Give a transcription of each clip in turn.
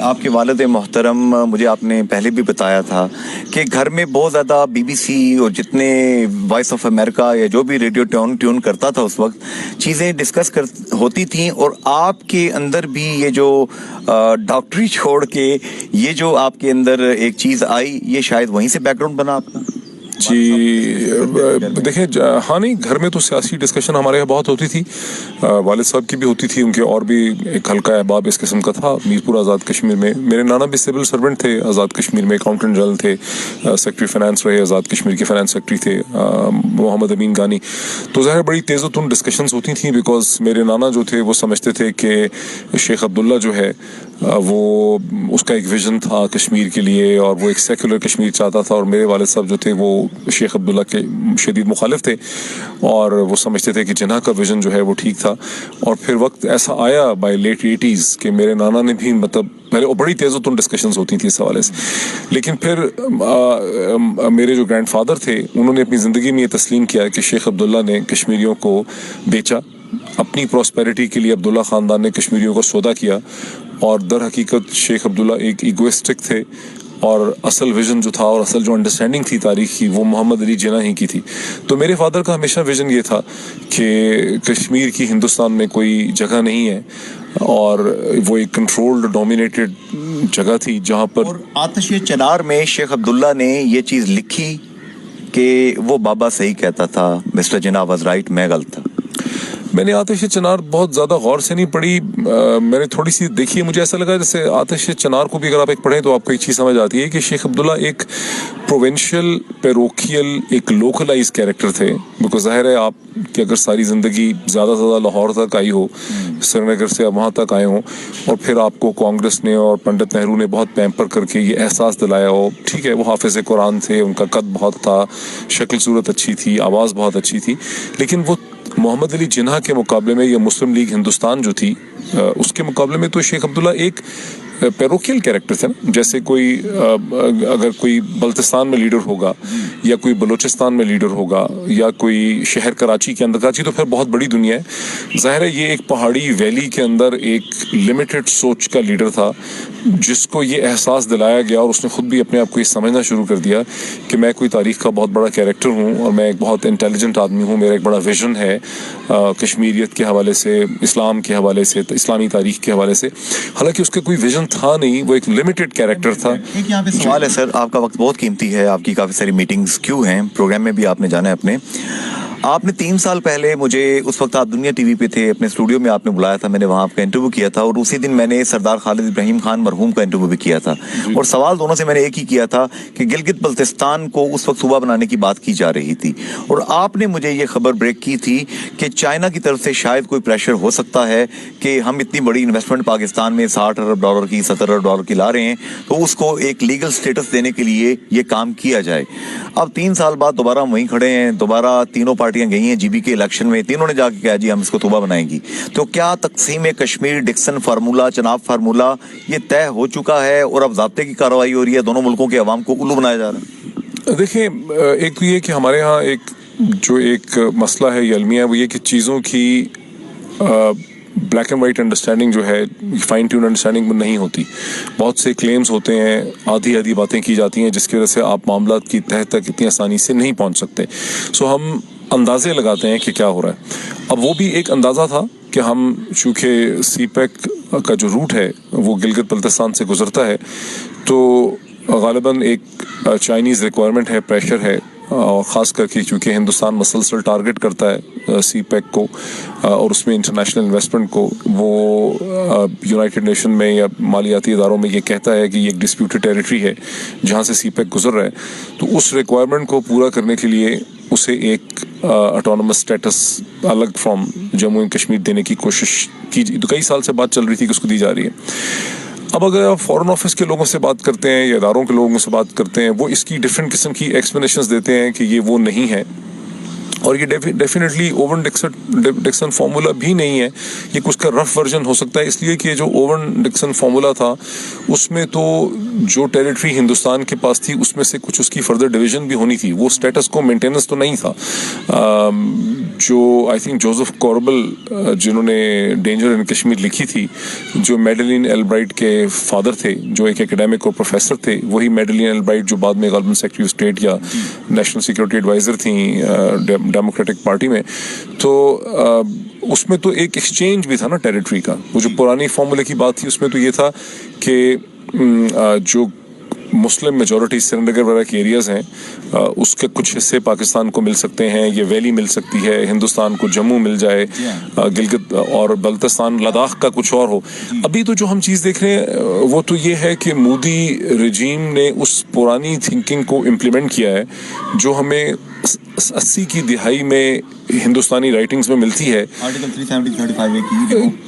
آپ کے والد محترم، مجھے آپ نے پہلے بھی بتایا تھا کہ گھر میں بہت زیادہ بی بی سی اور جتنے وائس آف امریکہ یا جو بھی ریڈیو ٹیون کرتا تھا اس وقت چیزیں ڈسکس ہوتی تھیں، اور آپ کے اندر بھی یہ جو ڈاکٹری چھوڑ کے یہ جو آپ کے اندر ایک چیز آئی، یہ شاید وہیں سے بیک گراؤنڈ بنا آپ کا. جی دیکھیں، ہاں نہیں، گھر میں تو سیاسی ڈسکشن ہمارے یہاں بہت ہوتی تھی، والد صاحب کی بھی ہوتی تھی، ان کے اور بھی ایک حلقہ احباب اس قسم کا تھا میرپور آزاد کشمیر میں. میرے نانا بھی سول سرونٹ تھے آزاد کشمیر میں، اکاؤنٹنٹ جنرل تھے، سیکرٹری فائنانس رہے، آزاد کشمیر کے فائنانس سیکرٹری تھے محمد امین گانی. تو ظاہر بڑی تیز و تند ڈسکشنز ہوتی تھیں، بیکاز میرے نانا جو تھے وہ سمجھتے تھے کہ شیخ عبداللہ جو ہے وہ اس کا ایک ویژن تھا کشمیر کے لیے، اور وہ ایک سیکولر کشمیر چاہتا تھا، اور میرے والد صاحب جو تھے وہ شیخ عبداللہ کے شدید مخالف تھے، اور وہ سمجھتے تھے کہ جناح کا ویژن جو ہے وہ ٹھیک تھا. اور پھر وقت ایسا آیا بائی لیٹ 80s کہ میرے نانا نے بھی پہلے بڑی تیز و تند ڈسکشنز ہوتی تھیں اس حوالے سے، لیکن پھر میرے جو گرینڈ فادر تھے انہوں نے اپنی زندگی میں یہ تسلیم کیا کہ شیخ عبداللہ نے کشمیریوں کو بیچا، اپنی پراسپیرٹی کے لیے عبداللہ خاندان نے کشمیریوں کو سودا کیا، اور در حقیقت شیخ عبداللہ ایک ایگوئسٹک تھے، اور اصل ویژن جو تھا اور اصل جو انڈرسٹینڈنگ تھی تاریخ کی وہ محمد علی جناح ہی کی تھی. تو میرے فادر کا ہمیشہ ویژن یہ تھا کہ کشمیر کی ہندوستان میں کوئی جگہ نہیں ہے، اور وہ ایک کنٹرولڈ ڈومینیٹڈ جگہ تھی جہاں پر. اور آتش چنار میں شیخ عبداللہ نے یہ چیز لکھی کہ وہ بابا صحیح کہتا تھا، مسٹر جناح واز رائٹ، میں غلط تھا. میں نے آتش چنار بہت زیادہ غور سے نہیں پڑھی، میں نے تھوڑی سی دیکھی، مجھے ایسا لگا جیسے آتش چنار کو بھی اگر آپ ایک پڑھیں تو آپ کو ایک چیز سمجھ آتی ہے کہ شیخ عبداللہ ایک پروونشل پیروکیل ایک لوکلائز کیریکٹر تھے. بیکاز ظاہر ہے آپ کہ اگر ساری زندگی زیادہ سے زیادہ لاہور تک آئی ہو، سری نگر سے وہاں تک آئے ہوں، اور پھر آپ کو کانگریس نے اور پنڈت نہرو نے بہت پیمپر کر کے یہ احساس دلایا ہو، ٹھیک ہے وہ حافظ قرآن تھے، ان کا قد بہت تھا، شکل صورت اچھی تھی، آواز بہت اچھی تھی، لیکن وہ محمد علی جناح کے مقابلے میں یا مسلم لیگ ہندوستان جو تھی اس کے مقابلے میں تو شیخ عبداللہ ایک پیروکیل کیریکٹر تھے نا. جیسے کوئی اگر کوئی بلتستان میں لیڈر ہوگا یا کوئی بلوچستان میں لیڈر ہوگا یا کوئی شہر کراچی کے اندر، کراچی تو پھر بہت بڑی دنیا ہے، ظاہر ہے یہ ایک پہاڑی ویلی کے اندر ایک لمیٹڈ سوچ کا لیڈر تھا جس کو یہ احساس دلایا گیا، اور اس نے خود بھی اپنے آپ کو یہ سمجھنا شروع کر دیا کہ میں کوئی تاریخ کا بہت بڑا کیریکٹر ہوں، اور میں ایک بہت انٹیلیجنٹ آدمی ہوں، میرا ایک بڑا ویژن ہے کشمیریت کے حوالے سے، اسلام کے حوالے سے، اسلامی تاریخ کے حوالے سے. حالانکہ اس کے کوئی ویژن تھا نہیں، وہ ایک لمیٹڈ کیریکٹر تھا. ایک یہاں پہ سوال ہے سر، آپ کا وقت بہت قیمتی ہے، آپ کی کافی ساری میٹنگز کیوں ہیں، پروگرام میں بھی آپ نے جانا ہے اپنے. آپ نے 3 سال پہلے مجھے، اس وقت آپ دنیا ٹی وی پہ تھے، اپنے اسٹوڈیو میں آپ نے بلایا تھا، میں نے وہاں آپ کا انٹرویو کیا تھا، اور اسی دن میں نے سردار خالد ابراہیم خان مرحوم کا انٹرویو بھی کیا تھا. اور سوال دونوں سے میں نے ایک ہی کیا تھا کہ گلگت بلتستان کو اس وقت صوبہ بنانے کی بات کی جا رہی تھی، اور آپ نے مجھے یہ خبر بریک کی تھی کہ چائنا کی طرف سے شاید کوئی پریشر ہو سکتا ہے کہ ہم اتنی بڑی انویسٹمنٹ پاکستان میں $60 ارب کی، $70 ارب کی لا رہے ہیں، تو اس کو ایک لیگل سٹیٹس دینے کے لیے یہ کام کیا جائے. اب 3 سال بعد دوبارہ ہم وہیں کھڑے ہیں، دوبارہ تینوں پارٹیاں گئی ہیں جی بی کے الیکشن میں، تینوں نے جا کے کہا جی ہم اس کو صوبہ بنائیں گی. تو کیا تقسیم Kashmir, Dixon formula, Chenab formula یہ طے ہو چکا ہے اور اب ضابطے کی کارروائی ہو رہی ہے، دونوں ملکوں کے عوام کو الو بنایا جا رہا ہے؟ دیکھیں، ایک تو یہ کہ ہمارے ہاں ایک مسئلہ ہے یہ المیہ، وہ یہ کہ چیزوں کی بلیک اینڈ وائٹ انڈرسٹینڈنگ جو ہے فائن ٹیون انڈرسٹینڈنگ میں نہیں ہوتی. بہت سے کلیمز ہوتے ہیں، آدھی باتیں کی جاتی ہیں جس کی وجہ سے آپ معاملات کی تہ تک اتنی آسانی سے نہیں پہنچ سکتے. سو ہم اندازے لگاتے ہیں کہ کیا ہو رہا ہے. اب وہ بھی ایک اندازہ تھا کہ ہم چونکہ سی پیک کا جو روٹ ہے وہ گلگت بلتستان سے گزرتا ہے، تو غالباً ایک چائنیز ریکوائرمنٹ ہے، پریشر ہے، اور خاص کر کے چونکہ ہندوستان مسلسل ٹارگٹ کرتا ہے سی پیک کو اور اس میں انٹرنیشنل انویسٹمنٹ کو، وہ یونائٹڈ نیشن میں یا مالیاتی اداروں میں یہ کہتا ہے کہ یہ ایک ڈسپیوٹڈ ٹیریٹری ہے جہاں سے سی پیک گزر رہا ہے. تو اس ریکوائرمنٹ کو پورا کرنے کے لیے اسے ایک آٹونومس اسٹیٹس الگ فرام جموں اینڈ کشمیر دینے کی کوشش کی، کئی سال سے بات چل رہی تھی کہ اس کو دی جا رہی ہے. اب اگر آپ فارن آفس کے لوگوں سے بات کرتے ہیں یا اداروں کے لوگوں سے بات کرتے ہیں، وہ اس کی ڈفرینٹ قسم کی ایکسپلینیشنز دیتے ہیں کہ یہ وہ نہیں ہے، اور یہ ڈیفینیٹلی اوون ڈکسن فارمولا بھی نہیں ہے، یہ کچھ کا رف ورژن ہو سکتا ہے، اس لیے کہ جو اوون ڈکسن فارمولا تھا اس میں تو جو ٹیریٹری ہندوستان کے پاس تھی اس میں سے کچھ اس کی فردر ڈویژن بھی ہونی تھی، وہ سٹیٹس کو مینٹیننس تو نہیں تھا. جو آئی تھنک جوزف کوربل جنہوں نے ڈینجر ان کشمیر لکھی تھی, جو میڈلین البرائٹ کے فادر تھے, جو ایک اکیڈمک اور پروفیسر تھے, وہی میڈلین البرائٹ جو بعد میں غالباً سیکرٹری آف اسٹیٹ یا نیشنل سیکورٹی ایڈوائزر تھیں ڈیموکریٹک پارٹی میں. تو اس میں تو ایک ایکسچینج بھی تھا نا ٹیریٹری کا. وہ جو پرانی فارمولے کی بات تھی اس میں تو یہ تھا کہ جو مسلم میجورٹی سری نگر وغیرہ کے ایریاز ہیں اس کے کچھ حصے پاکستان کو مل سکتے ہیں, یہ ویلی مل سکتی ہے, ہندوستان کو جموں مل جائے, گلگت اور بلتستان لداخ کا کچھ اور ہو. ابھی تو جو ہم چیز دیکھ رہے ہیں وہ تو یہ ہے کہ مودی رجیم نے اس پرانی تھنکنگ کو امپلیمنٹ کیا ہے جو ہمیں 80 کی دہائی میں ہندوستانی رائٹنگز میں ملتی ہے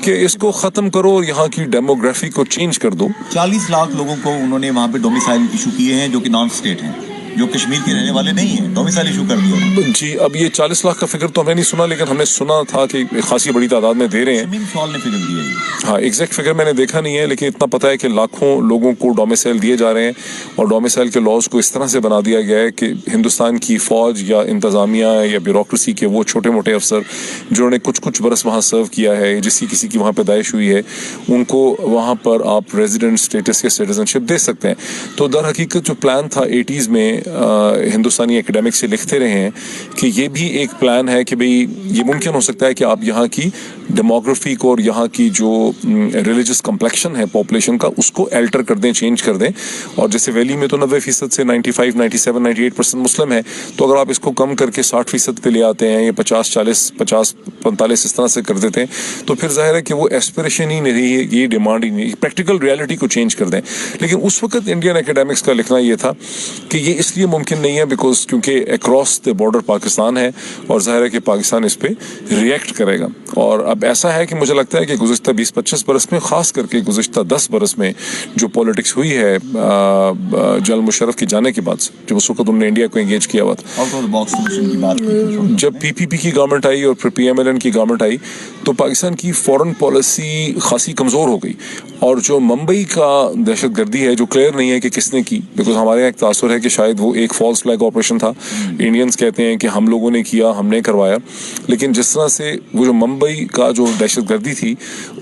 کہ اس کو ختم کرو اور یہاں کی ڈیموگرافی کو چینج کر دو. 40 لاکھ لوگوں کو انہوں نے وہاں پہ ڈومیسائل ایشو کیے ہیں جو کہ نان اسٹیٹ ہیں, جو کشمیر کے رہنے والے نہیں ہیں, ڈومیسائل ایشو کر دیا. جی اب یہ 40 لاکھ کا فگر تو ہمیں نہیں سنا, لیکن ہم نے سنا تھا کہ خاصی بڑی تعداد میں دے رہے ہیں. سوال نے فگر دیا ہے. ہاں ایگزیکٹ فگر میں نے دیکھا نہیں ہے, لیکن اتنا پتہ ہے کہ لاکھوں لوگوں کو ڈومیسائل دیے جا رہے ہیں, اور ڈومیسائل کے لاز کو اس طرح سے بنا دیا گیا ہے کہ ہندوستان کی فوج یا انتظامیہ یا بیوروکریسی کے وہ چھوٹے موٹے افسر جنہوں نے کچھ برس وہاں سرو کیا ہے, کسی کی وہاں پیدائش ہوئی ہے, ان کو وہاں پر آپ ریزیڈنٹ اسٹیٹس یا سٹیزن شپ دے سکتے ہیں. تو در حقیقت جو پلان تھا 80s میں ہندوستانی اکیڈمک سے لکھتے رہے ہیں کہ یہ بھی ایک پلان ہے کہ بھئی یہ ممکن ہو سکتا ہے کہ آپ یہاں کی ڈیموگرافی کو اور یہاں کی جو ریلیجس کمپلیکشن ہے پاپولیشن کا اس کو الٹر کر دیں, چینج کر دیں. اور جیسے ویلی میں تو 90% سے 95, 97, 98% مسلم ہے, تو اگر آپ اس کو کم کر کے 60% پہ لے آتے ہیں یا 50, 40, 50, 45 اس طرح سے کر دیتے ہیں تو پھر ظاہر ہے کہ وہ ایسپریشن ہی نہیں رہی ہے, یہ ڈیمانڈ ہی نہیں, پریکٹیکل ریالٹی کو چینج کر دیں. لیکن اس وقت انڈین اکیڈمکس کا لکھنا یہ تھا کہ یہ اس لیے ممکن نہیں ہے بیکاز کیونکہ اکراس دا بارڈر پاکستان ہے اور ظاہر ہے کہ پاکستان اس پہ ریئیکٹ کرے گا. اور اب ایسا ہے کہ مجھے لگتا ہے کہ گزشتہ 20-25 برس میں, خاص کر کے گزشتہ 10 برس میں جو پالیٹکس ہوئی ہے جنرل مشرف کے جانے کے بعد سے, جب اس وقت انہوں نے انڈیا کو انگیج کیا ہوا تھا, جب PPP کی گورنمنٹ آئی اور پھر PMLN کی گورنمنٹ آئی تو پاکستان کی فورن پالیسی خاصی کمزور ہو گئی. اور جو ممبئی کا دہشت گردی ہے جو کلیئر نہیں ہے کہ کس نے کی, بیکاز ہمارے یہاں ایک تاثر ہے کہ شاید وہ ایک فالس فلیگ آپریشن تھا. انڈینز کہتے ہیں کہ ہم لوگوں نے کیا, ہم نے کروایا, لیکن جس طرح سے وہ جو ممبئی کا جو دہشت گردی تھی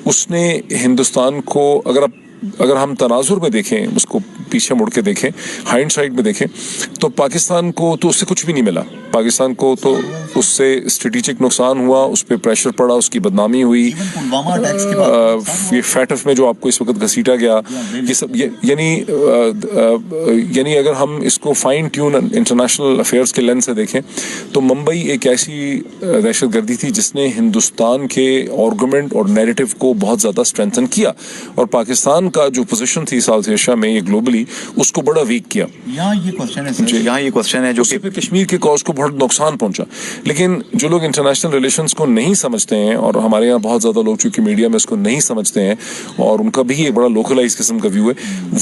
اس نے ہندوستان کو, اگر ہم تناظر میں دیکھیں, اس کو پیچھے مڑ کے دیکھیں, ہائنڈ سائڈ میں دیکھیں, تو پاکستان کو تو اس سے کچھ بھی نہیں ملا. پاکستان کو تو اس سے اسٹریٹجک نقصان ہوا, اس پہ پریشر پڑا, اس کی بدنامی ہوئی. یہ فیٹف میں جو آپ کو اس وقت گھسیٹا گیا, یہ سب یعنی اگر ہم اس کو فائن ٹیون انٹرنیشنل افیئرس کے لینس سے دیکھیں تو ممبئی ایک ایسی دہشت گردی تھی جس نے ہندوستان کے آرگومنٹ اور نیریٹو کو بہت زیادہ اسٹرینتھن کیا, اور پاکستان کا جو پوزیشن تھی ساؤتھ ایشیا میں یہ گلوبلی اس کو بڑا ویک کیا. یہاں یہ کوشچن ہے جو کہ پھر کشمیر کے کاز کو بہت نقصان پہنچا. لیکن جو لوگ انٹرنیشنل ریلیشنز کو نہیں سمجھتے ہیں, اور ہمارے یہاں بہت زیادہ لوگ چونکہ میڈیا میں اس کو نہیں سمجھتے ہیں اور ان کا بھی ایک بڑا لوکلائز قسم کا ویو ہے,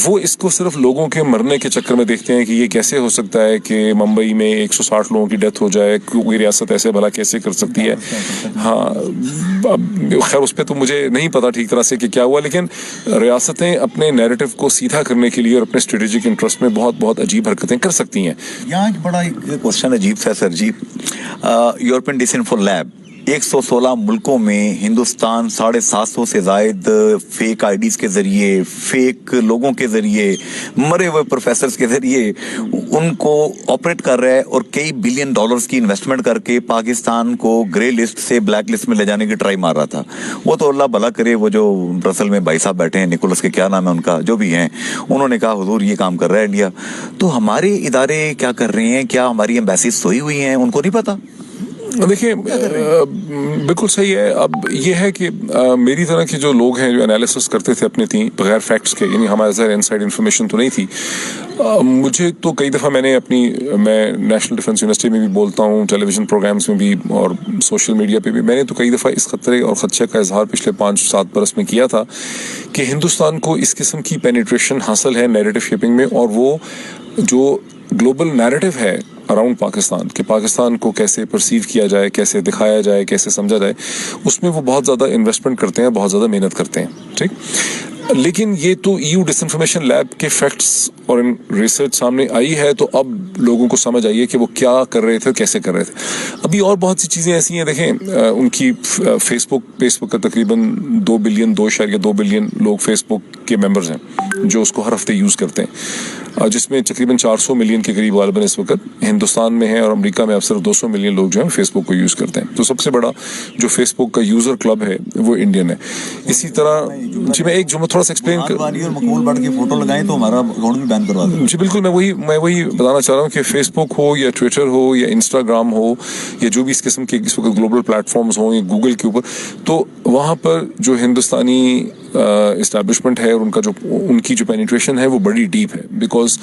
وہ اس کو صرف لوگوں کے مرنے کے چکر میں دیکھتے ہیں کہ یہ کیسے ہو سکتا ہے کہ ممبئی میں 160 لوگوں کی ڈیتھ ہو جائے, کوئی ریاست ایسے بھلا کیسے کر سکتی ہے. ہاں خیر اس پہ تو مجھے نہیں پتا ٹھیک طرح سے کہ کیا ہوا, لیکن ریاستیں اپنے نیریٹو کو سیدھا کرنے کے لیے اور اپنے اسٹریٹجک انٹرسٹ میں بہت عجیب حرکتیں کر سکتی ہیں. یہاں بڑا ایک کوشچن عجیب سا سر جی, یورپین ڈسانفو لیب 116 ملکوں میں ہندوستان 750 سے زائد فیک آئی ڈیز کے ذریعے, فیک لوگوں کے ذریعے, مرے ہوئے پروفیسرز کے ذریعے ان کو آپریٹ کر رہا ہے, اور کئی بلین ڈالرز کی انویسٹمنٹ کر کے پاکستان کو گرے لسٹ سے بلیک لسٹ میں لے جانے کی ٹرائی مار رہا تھا. وہ تو اللہ بھلا کرے, وہ جو برسل میں بھائی صاحب بیٹھے ہیں, نکولس کے کیا نام ہے ان کا, جو بھی ہیں, انہوں نے کہا حضور یہ کام کر رہا ہے انڈیا. تو ہمارے ادارے کیا کر رہے ہیں, کیا ہماری ایمبیسیز سوئی ہوئی ہیں, ان کو نہیں پتا؟ دیکھیں بالکل صحیح ہے. اب یہ ہے کہ میری طرح کے جو لوگ ہیں جو انالیسس کرتے تھے اپنے تھی بغیر فیکٹس کے, یعنی ہمارے ظاہر انسائڈ انفارمیشن تو نہیں تھی, مجھے تو کئی دفعہ میں نیشنل ڈیفنس یونیورسٹی میں بھی بولتا ہوں, ٹیلی ویژن پروگرامز میں بھی اور سوشل میڈیا پہ بھی, میں نے تو کئی دفعہ اس خطرے اور خدشے کا اظہار پچھلے 5-7 برس میں کیا تھا کہ ہندوستان کو اس قسم کی پینیٹریشن حاصل ہے نیریٹو شیپنگ میں, اور وہ جو گلوبل نیریٹو ہے اراؤنڈ پاکستان کہ پاکستان کو کیسے پرسیو کیا جائے, کیسے دکھایا جائے, کیسے سمجھا جائے, اس میں وہ بہت زیادہ انویسٹمنٹ کرتے ہیں, بہت زیادہ محنت کرتے ہیں. ٹھیک, لیکن یہ تو EU ڈس انفارمیشن لیب کے فیکٹس اور ریسرچ سامنے آئی ہے تو اب لوگوں کو سمجھ آئی ہے کہ وہ کیا کر رہے تھے کیسے کر رہے تھے. ابھی اور بہت سی چیزیں ایسی ہیں. دیکھیں ان کی فیس بک کا تقریباً 2 بلین لوگ فیس بک کے ممبرز ہیں جو اس کو ہر ہفتے یوز کرتے ہیں، جس میں تقریباً 400 ملین کے قریب غالباً اس وقت ہندوستان میں ہیں، اور امریکہ میں اب صرف 200 ملین لوگ جو ہیں فیس بک کو یوز کرتے ہیں. تو سب سے بڑا جو فیس بک کا یوزر کلب ہے وہ انڈین ہے. اسی طرح جی میں ایک جملہ تھوڑا سا ایکسپلین اور مقبول بٹ کی فوٹو لگائیں تو ہمارا اکاؤنٹ بھی بین کروا دیں. جی بالکل، میں وہی بتانا چاہ رہا ہوں کہ فیس بک ہو یا ٹویٹر ہو یا انسٹاگرام ہو یا جو بھی اس قسم کے اس وقت گلوبل پلیٹ فارمز ہوں یا گوگل کے اوپر، تو وہاں پر جو ہندوستانی اسٹیبلشمنٹ ہے اور ان کی جو پینیٹریشن ہے وہ بڑی ڈیپ ہے. بیکاز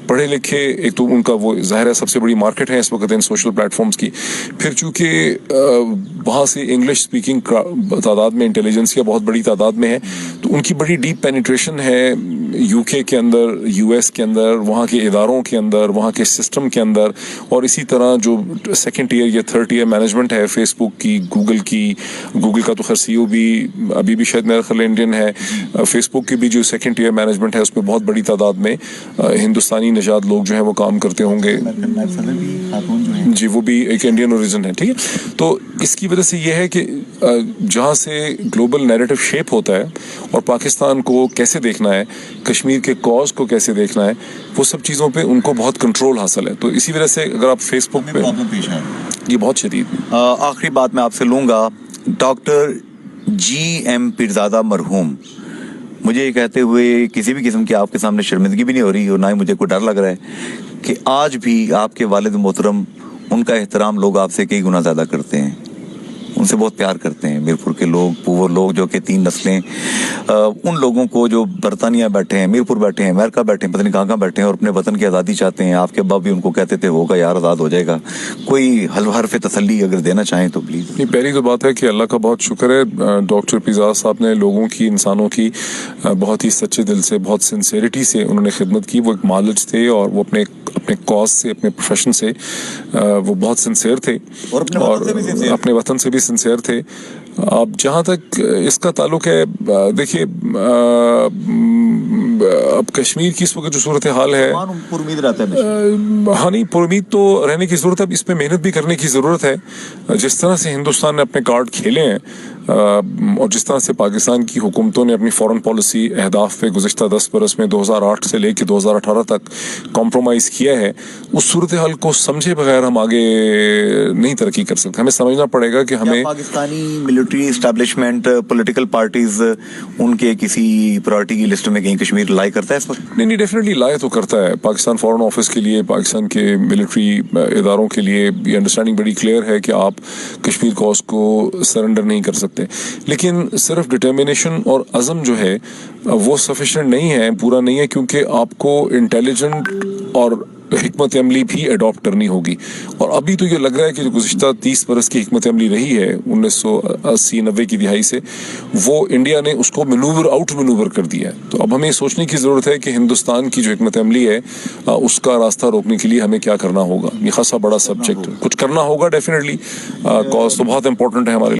پڑھے لکھے ایک تو ان کا وہ ظاہر ہے سب سے بڑی مارکیٹ ہے اس وقت ان سوشل پلیٹ فارمز کی. پھر چونکہ وہاں سے انگلش اسپیکنگ تعداد میں انٹیلیجنسیا بہت بڑی تعداد میں ہے، تو ان کی بڑی ڈیپ پینیٹریشن ہے UK کے اندر، US کے اندر، وہاں کے اداروں کے اندر، وہاں کے سسٹم کے اندر. اور اسی طرح جو سیکنڈ ٹیئر یا تھرڈ ٹیئر مینجمنٹ ہے فیس بک کی، گوگل کا تو خیر CEO بھی ابھی بھی شاید میرا خیال انڈین ہے. فیس بک کی بھی جو سیکنڈ ٹیئر مینجمنٹ ہے اس میں بہت بڑی تعداد میں ہندوستانی نژاد لوگ جو ہیں وہ کام کرتے ہوں گے. جی وہ بھی ایک انڈین اوریجن ہے. ٹھیک ہے، تو اس کی وجہ سے یہ ہے کہ جہاں سے گلوبل نیریٹو شیپ ہوتا ہے اور پاکستان کو کیسے دیکھنا ہے، کشمیر کے کاز کو کیسے دیکھنا ہے، وہ سب چیزوں پہ ان کو بہت کنٹرول حاصل ہے. تو اسی وجہ سے اگر آپ فیس بک پہ یہ بہت شدید. آخری بات میں آپ سے لوں گا، ڈاکٹر GM پیرزادہ مرحوم، مجھے یہ کہتے ہوئے کسی بھی قسم کی آپ کے سامنے شرمندگی بھی نہیں ہو رہی اور نہ ہی مجھے کوئی ڈر لگ رہا ہے کہ آج بھی آپ کے والد محترم، ان کا احترام لوگ آپ سے کئی گنا زیادہ کرتے ہیں، ان سے بہت پیار کرتے ہیں. میرپور کے لوگ، پور لوگ جو کہ 3 نسلیں، ان لوگوں کو جو برطانیہ بیٹھے ہیں، میرپور بیٹھے ہیں، امریکہ بیٹھے ہیں، پتہ نہیں کہاں بیٹھے ہیں اور اپنے وطن کی آزادی چاہتے ہیں. آپ کے ابا بھی ان کو کہتے تھے ہوگا یار آزاد ہو جائے گا. کوئی حرف تسلی اگر دینا چاہیں تو پلیز. پہلی تو بات ہے کہ اللہ کا بہت شکر ہے، ڈاکٹر پیرزادہ صاحب نے لوگوں کی، انسانوں کی بہت ہی سچے دل سے، بہت سنسیریٹی سے انہوں نے خدمت کی. وہ ایک معالج تھے اور وہ اپنے کاز سے، اپنے پروفیشن سے وہ بہت سنسیئر تھے اور اپنے وطن سے بھی سنسیئر تھے. اب جہاں تک اس کا تعلق ہے، دیکھیے اب کشمیر کی اس وقت جو صورتحال ہے، ہاں نہیں پر امید تو رہنے کی ضرورت ہے. اب اس میں محنت بھی کرنے کی ضرورت ہے. جس طرح سے ہندوستان نے اپنے کارڈ کھیلے ہیں اور جس طرح سے پاکستان کی حکومتوں نے اپنی فورن پالیسی اہداف پہ گزشتہ 10 برس میں 2008 سے لے کے 2018 تک کمپرومائز کیا ہے، اس صورتحال کو سمجھے بغیر ہم آگے نہیں ترقی کر سکتے. ہمیں سمجھنا پڑے گا کہ ہمیں Pakistani military establishment, political parties, ان کے کسی پرائورٹی کی لسٹ میں کہیں کشمیر لائی کرتا ہے اس وقت؟ نہیں ڈیفینیٹلی لائے تو کرتا ہے. پاکستان فورن آفس کے لیے، پاکستان کے ملٹری اداروں کے لیے یہ انڈرسٹینڈنگ بڑی کلیئر ہے کہ آپ کشمیر کاز کو سرنڈر نہیں کر سکتے. لیکن صرف ڈٹرمنیشن اور عزم جو ہے وہ سفیشینٹ نہیں ہے، پورا نہیں ہے، کیونکہ آپ کو انٹیلیجنٹ اور حکمت عملی بھی اڈاپٹ کرنی ہوگی. اور ابھی تو یہ لگ رہا ہے کہ جو گزشتہ 30 برس کی حکمت عملی رہی ہے 1980-90 کی دہائی سے، وہ انڈیا نے اس کو آؤٹ مینوور کر دیا ہے. تو اب ہمیں سوچنے کی ضرورت ہے کہ ہندوستان کی جو حکمت عملی ہے اس کا راستہ روکنے کے لیے ہمیں کیا کرنا ہوگا. یہ خاصا بڑا سبجیکٹ، کچھ کرنا ہوگا ڈیفینیٹلی. کاز تو بہت امپورٹنٹ ہے ہمارے